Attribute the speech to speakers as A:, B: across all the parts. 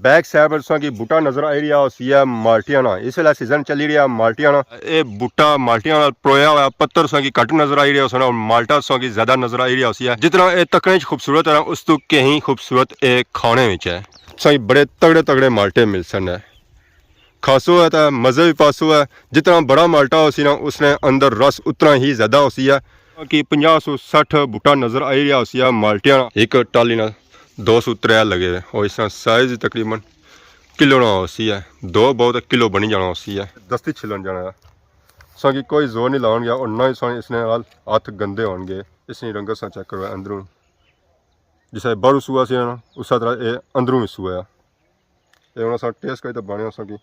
A: Back side पर तुसां की बूटा नजर आई रहा उसी है माल्टियाना। इस वेले सीजन चली रहा माल्टियाना। ये बूटा माल्टियाना प्रोया हुआ पत्तर तुसां की कट नजर आई रहा और माल्टा तुसां की ज्यादा नजर आई रहा उसी है। जितना ये तकने खूबसूरत है उस तो कहीं खूबसूरत ये खाने में है। तुसां बड़े तगड़े तगड़े माल्टे मिल सन। खासो है तो मज़े भी पासो है। जितना बड़ा माल्टा हो सी ना उसने अंदर रस उतना ही ज्यादा होसी है कि 50-60 बूटा नजर आई रहा उसी है माल्टियाना। एक टाली ना 203 लगे हुए और इसका साइज तकरीबन किलो ना होसी है। दो बहुत किलो बनी जाना होसी है। दस्ती छिलन जाना है साकी कोई जोर नहीं लाउन गया और ना ही सानी इसने हाथ गंदे होंगे। इसने रंगत सा चेक करो अंदरों जिसे बारू सुआ से ना उस तरह ये अंदरों भी सुआ ये उन्होंने टेस्ट करी तो बने सकी।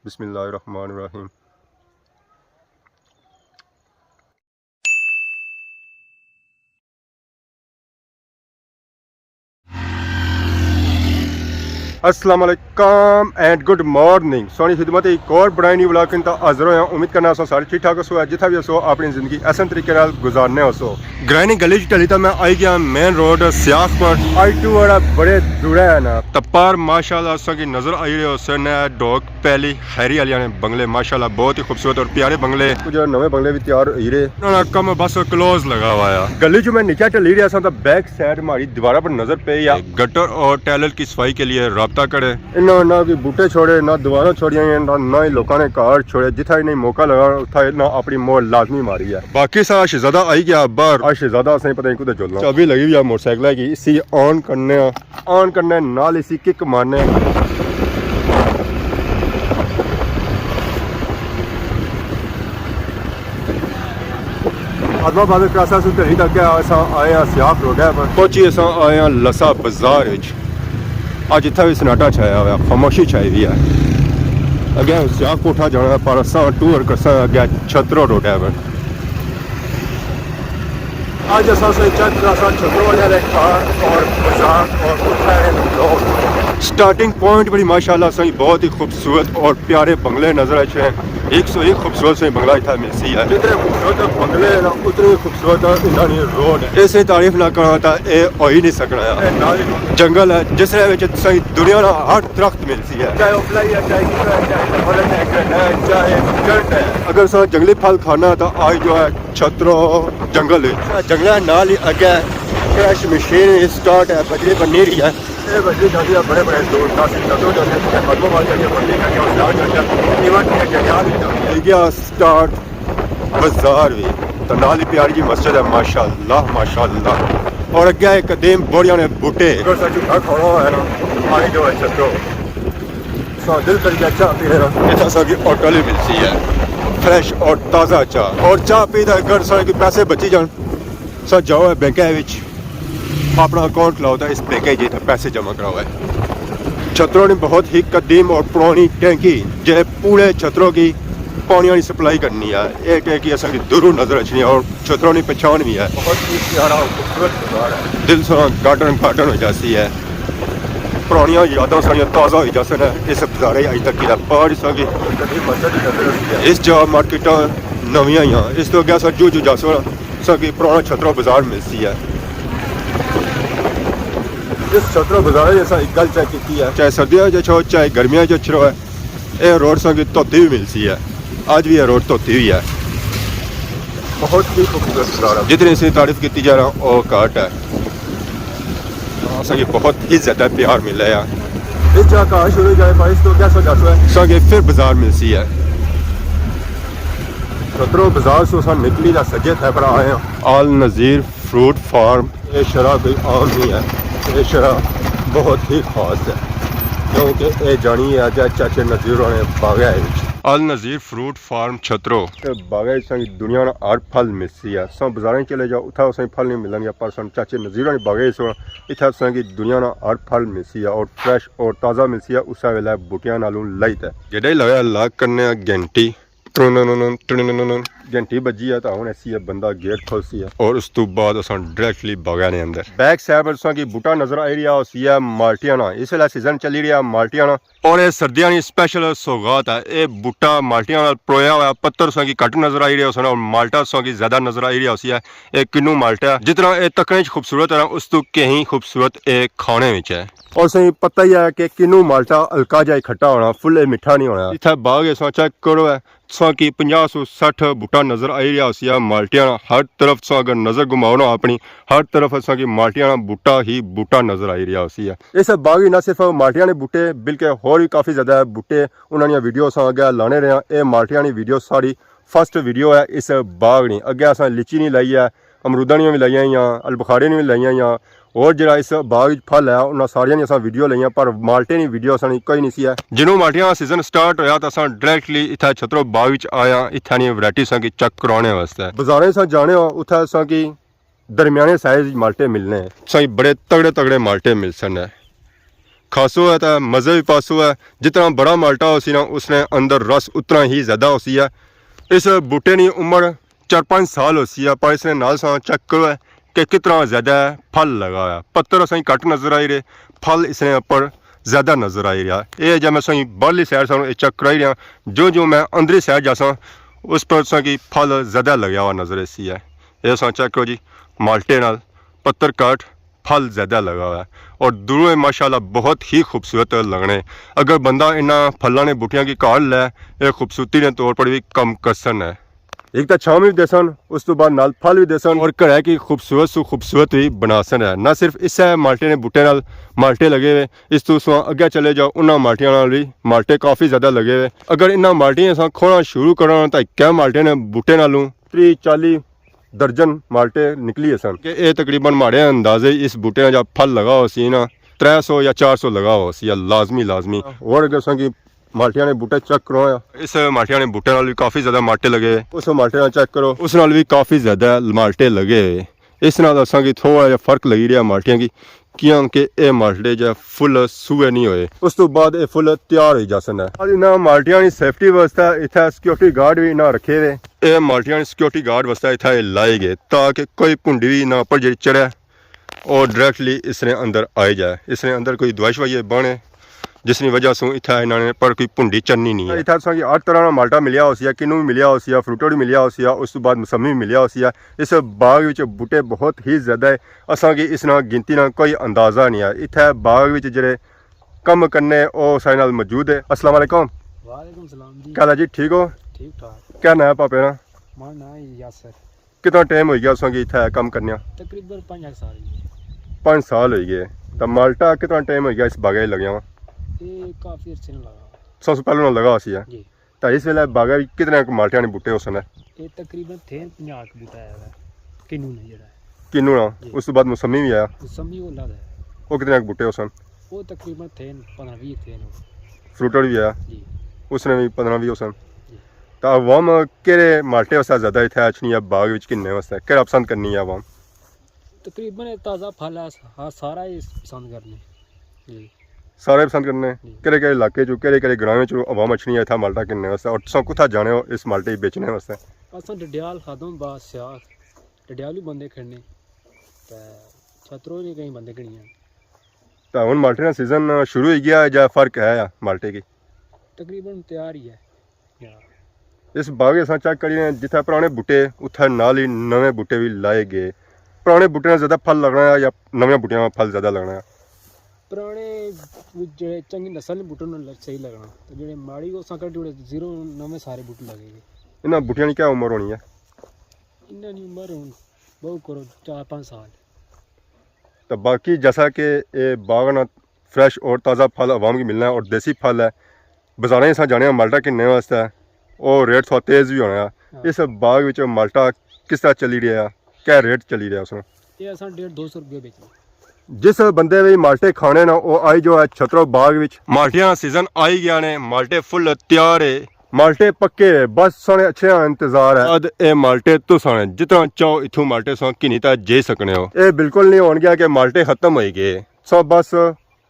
A: बिस्मिल्लाहिर्रहमानिर्रहीम। अस्सलाम वालेकुम एंड गुड मॉर्निंग। सोनी खिदमत एक और बड़ा नहीं ब्लॉग का हाजिर होया। उम्मीद करना सारे ठीक ठाक हो जिथा भी हो अपनी जिंदगी ऐसा तरीके गुजारने हो। ग्रैनी गली चली तो मैं आई गया मेन रोड सियाफ पर। आई टू वाला बड़े जुड़ा है ना तपार माशाल्लाह की नजर आई रहे हो। डॉग पहली हैरी वालिया ने बंगले माशाल्लाह बहुत ही खूबसूरत और प्यारे बंगले। कुछ नवे बंगले भी तैयार हो रहे कम बस क्लोज लगा हुआ है। गली जो मैं नीचे चली रहा था बैक साइड हमारी दीवार पर नजर पे गटर और टैलेंट की सफाई के लिए राब्ता करे। इन्होंने ना कि बूटे छोड़े ना दीवारा छोड़िया ना ही लोगों ने कार छोड़े। जिथा ही नहीं मौका लगा उठा ना अपनी मोड़ लाजमी मारी है। बाकी सारा शहजादा आई गया बाहर। शहजादा से पता नहीं कुछ चलना चाबी लगी हुई है मोटरसाइकिल की। इसी ऑन करने नाल इसी किक मारने। आदमाबाद क्रॉसा से ढली तक आए हैं सियाफ रोड पर पहुंची। अस आए हैं लसा बाजार। अज इतना भी सन्नाटा छाया हुआ खामोशी छाई हुई है। अगे सियाफ कोठा जाना पर अस टूर कर अगे छतरो रोड है पर। आज अस चेक करा छतरो वाले और बाजार और स्टार्टिंग पॉइंट बड़ी माशाल्लाह सही बहुत ही खूबसूरत और प्यारे बंगले नजर आए। 101 खूबसूरत से बंगला इतना मिलती है। जितने खूबसूरत बंगले ना उतनी खूबसूरत रोड है। इसे तारीफ ना करना था ये हो ही नहीं सकना। जंगल है जिसने सही दुनिया ना हर दरख्त मिलती है चाहे अगर सर जंगली फल खाना तो आज जो है छतरो जंगल जंगल नाल ही अगे क्रैश मशीन स्टार्ट है बजरी बनी रही है। बड़े बड़े स्टार्ट बाजार भी तो नाल ही प्यारी जी मस्जिद है माशाल्लाह माशाल्लाह। और अगे एक कदीम बोरिया ने बूटे दिल करके चाह पी रहा होटल ही मिलती है फ्रेश और ताज़ा चाह। और चाह पी अगर सारे के पैसे बची जान सर जाओ है बैंक अपना अकाउंट लाओ था इस बैंक जी पैसे जमा कराओ है। छतरों ने बहुत ही कदीम और पुरानी टैंकी जो पूरे छतरों की पानी की सप्लाई करनी है। ये टैंकी असल दूर नजर रखनी है और छतरों की पहचान भी है। बहुत ही प्यारा खूबसूरत बाजार है। दिल से गार्डन हो जाती है। पुरानियां यादें सारियां ताज़ा हो जाती है। इस बाजारे अज तक इस जगह मार्केट नवियां ही इस तो अगर सर जू जासो सकी पुराना छतरों बाजार मिलती है। इस छतरो बाजार जैसा एक गल चेक की है चाहे सर्दियों जो छो चाहे गर्मियों जो छो है ये रोड संगी धोती भी मिलती है। आज भी यह रोड धोती हुई है। बहुत ही खूबसूरत बाजार है। जितनी सी तारीफ की जा रहा वो घाट है। संगी बहुत ही ज्यादा प्यार मिला है। इस जगह कहाँ शुरू जाए बारिश तो क्या सोचा है संगी फिर बाजार मिलती है। छतरो बाजार से उस निकली जा सजे थे पर आए आल नज़ीर फ्रूट फार्म। ये शराब कोई आम नहीं है। ये शराब बहुत ही खास है क्योंकि ये जानी है अज चाचे नज़ीरों ने बागा अल नज़ीर फ्रूट फार्म छतरो बागा दुनिया ना हर फल मिलती है। सब बाजार चले जाओ उठा उस फल नहीं मिलेंगे पर सन चाचे नज़ीरों ने बागे इतना की दुनिया ना हर फल मिलती है और फ्रेश और ताज़ा मिलती है। उस वेले बूटिया नालों लाइट है जेडे लगा लाग करने घंटी घंटी बजी है तो हूँ ऐसी है बंदा गेट खोलसी है और उस तो बाद अस डायरेक्टली बागा ने अंदर बैक साइड पर की बूटा नजर आई रहा उसी है माल्टियाना इस वेले सीजन चली रहा माल्टियाना और ये सर्दियों की स्पेशल सौगात है ये बूटा माल्टियाना प्रोया हुआ पत्थर की कट नजर आई रहा और माल्टा की ज्यादा नजर आई रहा उसी है ये किन्नू माल्टा जितना ये तकने खूबसूरत है उस तो कहीं खूबसूरत ये खाने में है और सही पता ही है कि किन्नू माल्टा हल्का जा खट्टा होना फुल मीठा नहीं होना इतना बाग है चेक करो है की 50-60 बूटा नजर आई रहा उसी माल्टियाना हर तरफ से अगर नजर घुमाओ ना अपनी हर तरफ की माल्टियाना बूटा ही बूटा नजर आई रहा उसी है इस बाग ही ना सिर्फ माल्टियाने बूटे बल्कि होर भी काफ़ी ज़्यादा बूटे उन्होंने वीडियो अस अगे लाने रहे हैं ये माल्टियानी वीडियो सारी फर्स्ट वीडियो है इस बाग नहीं अगे अस लिची नहीं लाई है अमरूदा भी लाइया या अलबखारे भी लाइया या और जरा इस बाग फल है उन्होंने सारिया अस वीडियो लईया पर माल्टे की वीडियो असा कोई नहीं सी है जिन्हों माल्टियां का सीजन स्टार्ट होया तो असा डायरेक्टली इतना छतरो बाग आया इतनी वैरायटी सा चेक करवाने वास्ते बाजारे सा जाने हो उतना असा की दरमियाने साइज माल्टे मिलने सही बड़े तगड़े तगड़े माल्टे मिल सकते खासो है तो मज़े भी पासो है जितना बड़ा माल्टा हो सी ना उसने अंदर रस उतना ही ज़्यादा हो सी है इस बूटे की उम्र 4-5 साल हो सी है पर इसने नाल सा चेक करो है कि कितना ज़्यादा फल लगा है पत्थर असें कट नजर आई रहे फल इसने ऊपर ज़्यादा नजर आई रहा ये जब मैं सही बाहरली साइड से चेक कराई रहा जो मैं अंदरी साइड जासा उस पर की फल ज़्यादा लग्या हुआ नजर इसी है ये चेक करो जी माल्टे नाल पत्थर काट फल ज़्यादा लगा हुआ है और दूरों माशाल्लाह बहुत ही खूबसूरत लगने अगर बंदा इन्होंने फलों ने बूटियां की काट लै ये खूबसूरती के तौर पर भी कम कसन है एक तो छाव भी देसन उस तो बाद नाल फल भी देसन और घर की खूबसूरत भी बनासन है ना सिर्फ इस माल्टे ने बूटे नाल माल्टे लगे हुए इस तो अगे चले जाओ उन्होंने माल्टियां नाल भी माल्टे काफ़ी ज़्यादा लगे हुए अगर इन्होंने माल्टियां अस खोना शुरू करो तो क्या माल्टे ने बूटे नालों 30-40 दर्जन माल्टे निकली सन कि ये तकरीबन माड़े अंदाजे इस बूटे जब फल लगा हो सी ना 300 या 400 लगा हो सी लाजमी और अगर सा माल्टियां ने बूटे चेक करो इस माल्टियां ने बूटे नाल भी काफ़ी ज़्यादा माल्टे लगे उस माल्टे नाल चेक करो उस नाल भी काफ़ी ज़्यादा माल्टे लगे इस नाल असा की थोड़ा जहा फर्क लगी रहा माल्टियां की क्योंकि ये माल्टे जो फुल सूए नहीं होए उस तो बाद ये फुल तैयार हो जासन है इन्होंने माल्टियां की सेफ्टी वास्ते इतना सिक्योरिटी गार्ड भी इन्हें रखे हुए ये माल्टियां की सिक्योरिटी गार्ड वास्ते इतना लाए गए ताकि कोई भुंडी भी ना पर जी चढ़े और डायरेक्टली इसने अंदर आई जाए इसने अंदर कोई दवाई शवाई बने जिसकी वजह से इतना इन्होंने पर कोई भुंडी चढ़नी नहीं है इतना हर तरह का माल्टा मिलिया हो किन्नू भी मिलिया हो फ्रूटो भी मिलिया हो उस तो बाद मौसमी भी मिलिया हो इस बाग में बूटे बहुत ही ज़्यादा है असा की इस गिनती ना कोई अंदाज़ा नहीं है इतने बाग में जो कम करने वो सारे नाल मौजूद है। अस्सलाम वालेकुम।
B: वालेकुम सलाम जी।
A: क्या जी ठीक हो?
B: ठीक ठाक।
A: क्या नाम है पापे ना?
B: मां नाम है यासर।
A: कितना टाइम हो गया असा की इतने कम करने?
B: तकरीबन 5 साल।
A: 5 साल हो गए तो माल्टा कितना टाइम हो गया इस बागे लगे हुआ?
B: ये काफ़ी अर्से लगा।
A: सबसे पहले लगा सी है
B: जी।
A: तो इस वेले बागा कितने माल्टियां ने बूटे उस
B: ये तकरीबन थे 50 के बूटा आया है किन्नू ने जड़ा
A: किन्नू ना उस तो बाद मौसमी भी आया
B: मौसमी वो लगा है
A: वो कितने बूटे उस
B: वो तकरीबन थे 15-20 थे
A: फ्रूटर भी आया
B: जी
A: उसने भी 15-20 उस तो अवाम केड़े माल्टे वास्ते ज़्यादा इतने अच्छनी है बाग विच किन्ने वास्ते केड़ा पसंद करनी है अवाम?
B: तकरीबन ताज़ा फल है सारा ही पसंद करने जी
A: सारे पसंद करने केड़े केड़े इलाके चो केड़े केड़े ग्रामें चो अवाम अच्छनी है इतना माल्टा किन्ने वास्ते और तुम कुत्थै जाने हो इस माल्टे बेचने वास्ते?
B: असां डडियाल खादों बा स्याह डडियाल भी बंदे खड़ने ते छतरो नहीं कहीं बंदे खड़ियां
A: तो हुन माल्टे का सीजन शुरू हो गया या फर्क है माल्टे की?
B: तकरीबन तैयार ही है
A: इस बाग अस चेक करिए जिथे पुराने बूटे उत्थे नाल ही नवे बूटे भी लाए गए पुराने बूटे में ज़्यादा फल लगना है या नवे बूटियां में फल ज़्यादा लगना है?
B: पुराने जो चंगी नस्ल के बूटों सही लगना तो जो माड़ी को जीरो नवे सारे बूटे लगेंगे।
A: इन्होंने बूटियां की क्या उम्र होनी है?
B: इन्होंने उम्र हूँ बहुत करो 4-5 साल।
A: तो बाकी जैसा कि ये बाग ना फ्रैश और ताज़ा फल आवाम की मिलना है और देसी फल है बाजारें अस जाने माल्टा किन्ने वास्ते और रेट थोड़ा तेज़ भी होना है इस बाग में माल्टा किस तरह चली रहा क्या रेट चली रहा उसमें?
B: ये अस 150-200 रुपये बेचना
A: जिस बंदे भी माल्टे खाने ना वो आई जो है छतरो बाग विच माल्टियां का सीजन आई गया ने माल्टे फुल तैयार है माल्टे पक्के बस साने अच्छे इंतजार है अद ए माल्टे तुसाने जितना चाहो इथों माल्टे सो किन्नी ता जे सकने हो ये बिल्कुल नहीं होन गया कि माल्टे खत्म हो गए सब बस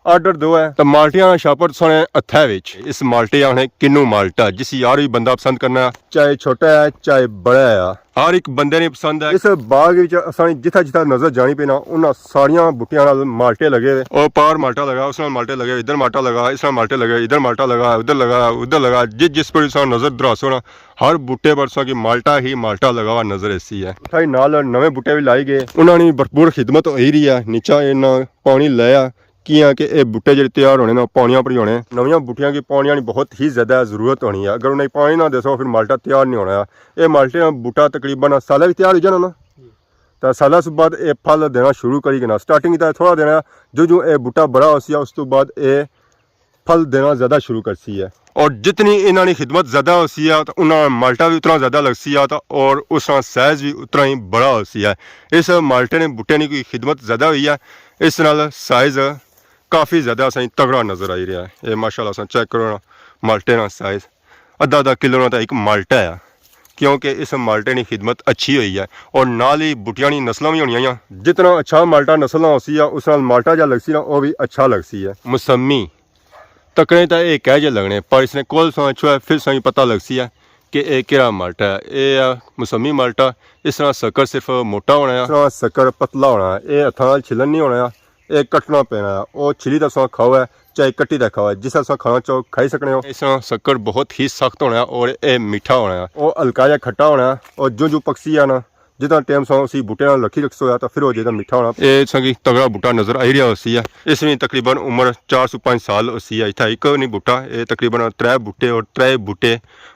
A: ਆਰਡਰ ਦੋ ਹੈ ਤਾਂ ਮਾਲਟੀਆਂ ਛਾਪਰ ਸੋਨੇ ਹੱਥਾਂ ਵਿੱਚ ਇਸ ਮਾਲਟੇ ਆਣੇ ਕਿੰਨੂ ਮਾਲਟਾ ਜਿਸ ਯਾਰ ਵੀ ਬੰਦਾ ਪਸੰਦ ਕਰਨਾ ਚਾਹੇ ਛੋਟਾ ਹੈ ਚਾਹੇ ਬੜਾ ਹੈ ਹਰ ਇੱਕ ਬੰਦੇ ਨੇ ਪਸੰਦ ਹੈ ਇਸ ਬਾਗ ਵਿੱਚ ਅਸਾਂ ਜਿੱਥਾ ਜਿੱਥਾ ਨਜ਼ਰ ਜਾਣੀ ਪੈਣਾ ਉਹਨਾਂ ਸਾਰੀਆਂ ਬੁੱਟੀਆਂ ਨਾਲ ਮਾਲਟੇ ਲਗੇ ਹੋਏ ਉਹ ਪਾਰ ਮਾਲਟਾ ਲਗਾ ਉਸ ਨਾਲ ਮਾਲਟੇ ਲਗੇ ਇਧਰ ਮਾਲਟਾ ਲਗਾ ਇਸ ਨਾਲ ਮਾਲਟੇ लगे इधर माल्टा लगा उधर लगा जिस पर नजर दरास होना हर बूटे पर की माल्टा ही माल्टा लगा हुआ नजर ऐसी है उठाई नाल नवे बूटे भी लाई गए उन्होंने भरपूर खिदमत हो ही रही है नीचा इन्ना पानी लाया किया कि ये बूटे जो तैयार होने ना पानियां पर होने नवियां बूटियां की पानियां की बहुत ही ज्यादा जरूरत होनी है अगर उन्हें पानी ना दसो फिर माल्टा तैयार नहीं होना ये माल्टे बूटा तकरीबन साल भी तैयार हो जाना ना तो साल से बाद ये फल देना शुरू करी ना स्टार्टिंग थोड़ा देना जो ये बूटा बड़ा हो उस तो बाद ये फल देना ज़्यादा शुरू करती है और जितनी इन्होंने खिदमत ज़्यादा होती है तो उन्होंने माल्टा भी उतना ज़्यादा लगती है और उसका साइज़ भी उतना ही बड़ा होती है इस माल्टे ने बूटे ने की खिदमत ज़्यादा हुई है इस नाल साइज़ काफ़ी ज़्यादा सही तगड़ा नज़र आई रहा है ये माशाल्लाह सा चेक करो ना माल्टे का साइज़ आधा किलो ना तो एक माल्टा है क्योंकि इस माल्टे की खिदमत अच्छी हुई है और नाल ही बूटियां की नस्लों भी होनी जितना अच्छा माल्टा नस्ल होती है उस नाल माल्टा जो लगती है वो भी अच्छा लगती है मौसमी तकने तो ये कह जे लगने पर इसने कोल छुआ फिर सही पता लगती है कि ये केड़ा माल्टा है ये मौसमी माल्टा इस तरह शक्कर सिर्फ मोटा होना है इस तरह शक्कर पतला होना है ये हथा छिलन नहीं होना है ये कटना पैना है वो छिली का सौ खाओ है चाहे कट्टी का खाओ है जिस तरह खाना चाहो खाई सकने हो इस तरह शक्कर बहुत ही सख्त होना है और ये मीठा होना है वो हल्का या खट्टा होना है और जो पक्षी है ना जितना टाइम सौ उसी बूटे रखी रखो तो फिर वो जितना मीठा होना ये संगी तगड़ा बूटा नजर आई रहा होती है इसमें तकरीबन उम्र 4 से 5 साल होती है इतना एक नहीं बूटा ये तकरीबन 3 बूटे और 3 बूटे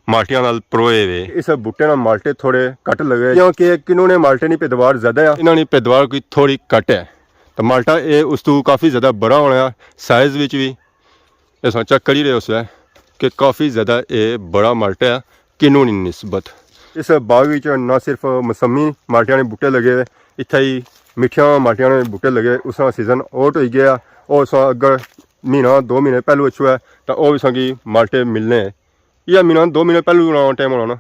A: माल्टियां नाल परोए हुए इस बूटे नाल माल्टे थोड़े कट लगे क्योंकि किन्हों ने माल्टे की पैदावार ज्यादा है इन्होंने पैदावार की थोड़ी कट है तो माल्टा ये उस तो काफ़ी ज़्यादा बड़ा होना है साइज़ भी इस चेक करी रहे उस कि काफ़ी ज़्यादा ये बड़ा माल्टा है किन्नू की निस्बत इस बाग न सिर्फ मौसमी माल्टियां के बूटे लगे इत्थे ही मिठिया माल्टियां के बूटे लगे उसका सीजन आउट हो गया और अगर महीना 2 महीने पहलू अच्छू है तो वह भी संगी माल्टे मिलने या महीना 2 महीने पहलू टाइम होना ना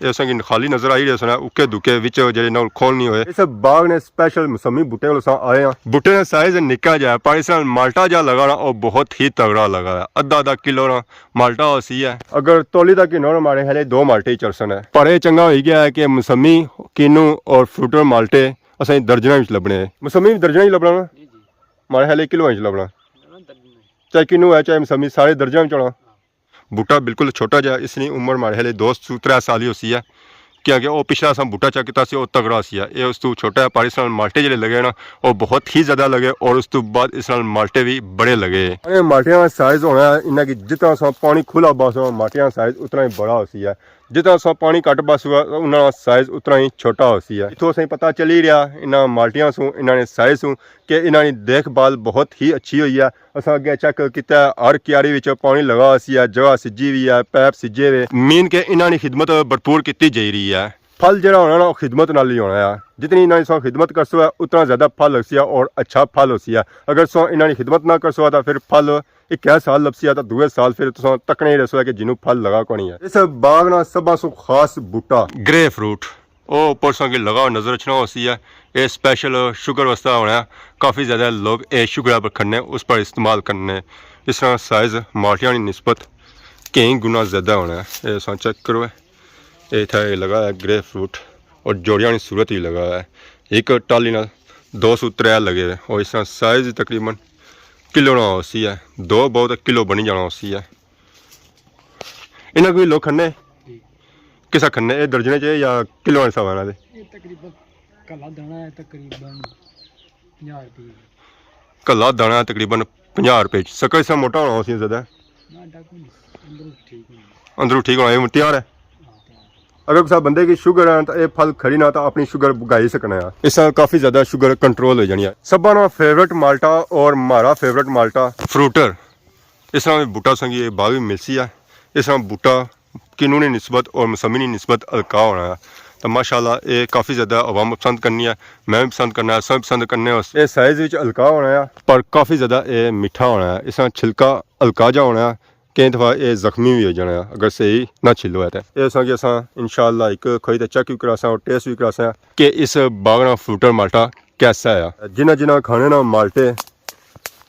A: ये संगी खाली नजर आई रही उके दुके विच जेडे नाल खोल नहीं होए इस बाग ने स्पेशल मौसमी बूटे आए हैं बूटे का साइज निक्का जा पर इस माल्टा जा लगा ना और बहुत ही तगड़ा लगा है आधा किलो ना माल्टा होसी है अगर तोली तक किनो हमारे हाले 2 माल्टे ही चरसन है पर यह चंगा हो गया है कि मौसमी किनू और फ्रूटर माल्टे असें दर्जना लभने मौसमी भी दर्जना ही लभना ना हमारे हाले किलो लभना चाहे किनू है चाहे मौसमी सारे दर्जन में चढ़ा बूटा बिल्कुल छोटा जा इसलिए उम्र हमारे हाले 2-3 साल ही होती है क्योंकि वो पिछला असा बूटा चेक किया तगड़ा सी है ये उस तो छोटा है पर इस माल्टे जो लगे ना वो बहुत ही ज़्यादा लगे और उस तो बाद इस माल्टे भी बड़े लगे माल्टिया का साइज़ होना है इन्हें कि जितना सा पानी खुला बस हुआ माल्टिया का साइज़ उतना ही बड़ा होती है जितना सा पानी घट बस हुआ उन्होंने साइज़ उतना ही छोटा होती है इतों सही पता चल ही रहा इन्होंने माल्टिया सू इन्होंने साइज़ सू कि इन्होंने देखभाल बहुत ही अच्छी हुई है अस अगे चेक किया हर क्यारी में पानी लगा सी है जगह सिजी हुई है पैप सिजे हुए मीन के इन्होंने खिदमत भरपूर की जा रही है फल जो होना ना खिदमत नाल ही होना है जितनी इन्होंने सो खिदमत कर सो है उतना ज़्यादा फल लगती है और अच्छा फल होती है अगर सो इन्होंने खिदमत ना कर सो तो फिर फल एक साल लपसी है तो दूसरे साल फिर तो तकने ही रसो है कि जिन्हों फल लगा को नहीं है इस बाग ना सब सो खास बूटा ग्रे फ्रूट वो ऊपर सो की लगा नजर रचना होती है ये स्पेशल शुगर वास्ते होना है काफ़ी ज़्यादा लोग ये शुगर पर खन्ने उस पर इस्तेमाल करने इस तरह साइज़ माल्टियां की निस्बत कई गुना ज़्यादा होना है ये चेक करो ये था ये लगा है ग्रे फ्रूट और जोड़ियां की सूरत ही लगा है एक टाली ना 203 लगे हुए और इस साइज़ तकरीबन किलो ना होती है 2 बहुत किलो बनी जाना होती है इन्हें कोई लोग खन्ने किसा खन्ने ये दर्जने चाहिए या किलो हिसाब आना दे
B: तकरीबन कला दाना है तकरीबन 50 रुपये
A: कला दाना है तकरीबन 50 रुपये शक्कर इसका मोटा होना उसी ज़्यादा अंदरों ठीक होना ये तैयार है अगर किसी बंदे की शुगर है तो ये फल खरी ना तो अपनी शुगर बुगाई सकना है इससे काफ़ी ज़्यादा शुगर कंट्रोल हो जानी है सबा ना फेवरेट माल्टा और हमारा फेवरेट माल्टा फ्रूटर इस तरह बूटा संगी ये बाग भी मिलती है इस तरह बूटा किनू की निस्बत और मौसमी की निस्बत हल्का होना है तो माशाल्लाह ये काफ़ी ज़्यादा अवाम पसंद करनी है मैं भी पसंद करना है सब पसंद करने ये साइज़ में हल्का होना है पर काफ़ी ज़्यादा ये मीठा होना है इस तरह छिलका हल्का जा होना है कई दफ़ा ये जख्मी भी हो जाना है अगर सही ना छिलो है तो ये अस इंशाल्लाह एक खोई तो चेक भी करा और टेस्ट भी करा कि इस बाग ना फ्रूटर माल्टा कैसा है जिन्हें जिन्हें खाने ना माल्टे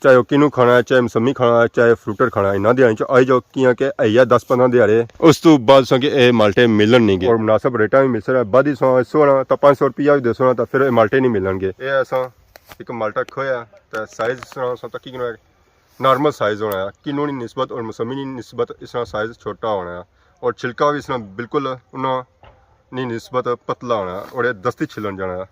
A: ਚਾਹੇ ਉਹ ਕਿਨੂੰ ਖਾਣਾ ਹੈ, ਚਾਹੇ ਮਸੰਮੀ ਖਾਣਾ ਹੈ, ਚਾਹੇ ਫਰੂਟਰ ਖਾਣਾ ਹੈ, ਇਹਨਾਂ ਦਿਹਾੜੀਆਂ ਚ ਆਈ ਜਾਓ ਕੀਆਂ ਕਿ ਆਈਆ 10-15 ਦਿਹਾੜੇ ਉਸ ਤੋਂ ਬਾਅਦ ਸੋ ਕਿ ਇਹ ਮਾਲਟੇ ਮਿਲਣ ਨਹੀਂ ਗੇ ਔਰ ਮੁਨਾਸਬ ਰੇਟਾਂ ਵੀ ਮਿਲ ਸਕਦਾ ਬਾਦੀ ਸੋ ਸੋਣਾ ਤਾਂ 500 ਰੁਪਇਆ ਵੀ ਦੇਸੋਣਾ ਤਾਂ ਫਿਰ ਇਹ ਮਾਲਟੇ ਨਹੀਂ ਮਿਲਣਗੇ ਇਹ ਐਸਾ ਇੱਕ ਮਾਲਟਾ ਖੋਇਆ ਤਾਂ ਸਾਈਜ਼ ਸੋ ਤੱਕ ਕੀ नॉर्मल साइज़ होना है किनूनी निस्बत और मौसमी निस्बत इस तरह साइज़ छोटा होना है और छिलका भी इस तरह बिल्कुल उन्होंने निस्बत पतला होना है और ये दस्ती छिलन जाना है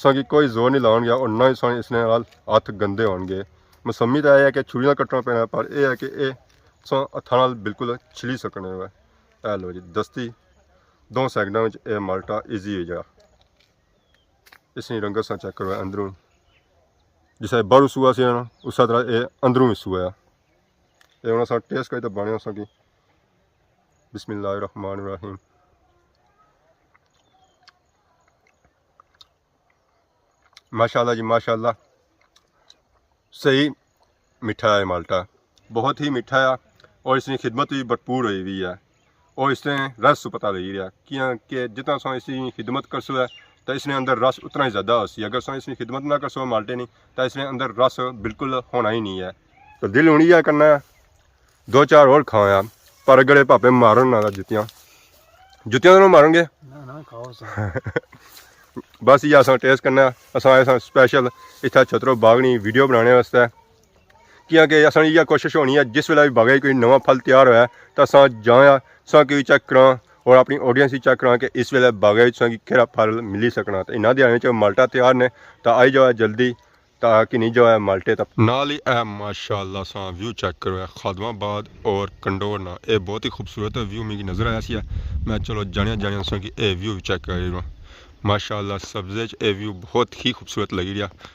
A: सो कि कोई जोर नहीं लाओगे और ना ही सो इसने हथ गंदे होंगे मौसमी तो यह है कि छुरी कट्टना पैना पर यह है कि ये सो हथा बिल्कुल छिली सकने हुए है लो जी दस्ती 2 सैकंडों में यह माल्टा ईजी हो जाए इसकी रंगत सा चेक करो अंदरों जिसे बाहरों सूआ से ना उस तरह ये अंदरों भी सूआ ये उन्होंने सा टेस्ट करी तो बने सा कि बिस्मिल्लाहिर्रहमानिर्रहीम माशाल्लाह जी माशाल्लाह सही मीठा है माल्टा बहुत ही मीठा है और इसकी खिदमत भी भरपूर हुई हुई है और इसने रस पता लगी रहा कि जितना सो इसकी खिदमत कर सो है तो इसने अंदर रस उतना ही ज़्यादा हो सी अगर सो इसकी खिदमत ना कर सो माल्टे नहीं तो इसने अंदर रस बिल्कुल होना ही नहीं है तो दिल हूँ यह करना है 2-4 और खाया पर अगले भापे मारो ना जुतियाँ तो मारोगे
B: ना खाओ सा
A: बस ये अस टेस्ट करना अस आए स्पैशल इतना छतरो बागनी वीडियो बनाने वास्ते क्योंकि असां इ'यै कोशिश होनी है जिस वेले भी बागै कोई नवा फल तैयार होया तो असां जाया असां कोई चेक करा और अपनी ऑडियंस ही चेक करा कि इस वेले बागै केड़ा फल मिली सकना तो इन्होंने दिहाड़ियों च माल्टा तैयार ने तो आई जाओ जल्दी ताकि नहीं जो है माल्टे तक नाल ही है माशाल्लाह सा व्यू चेक करो खादमाबाद और कंडोरना ये बहुत ही खूबसूरत व्यू मिगी नज़र आया सी मैं चलो जानिया सा कि ये व्यू चेक कर माशाल्लाह सब्जे ये व्यू बहुत ही खूबसूरत लगी रहा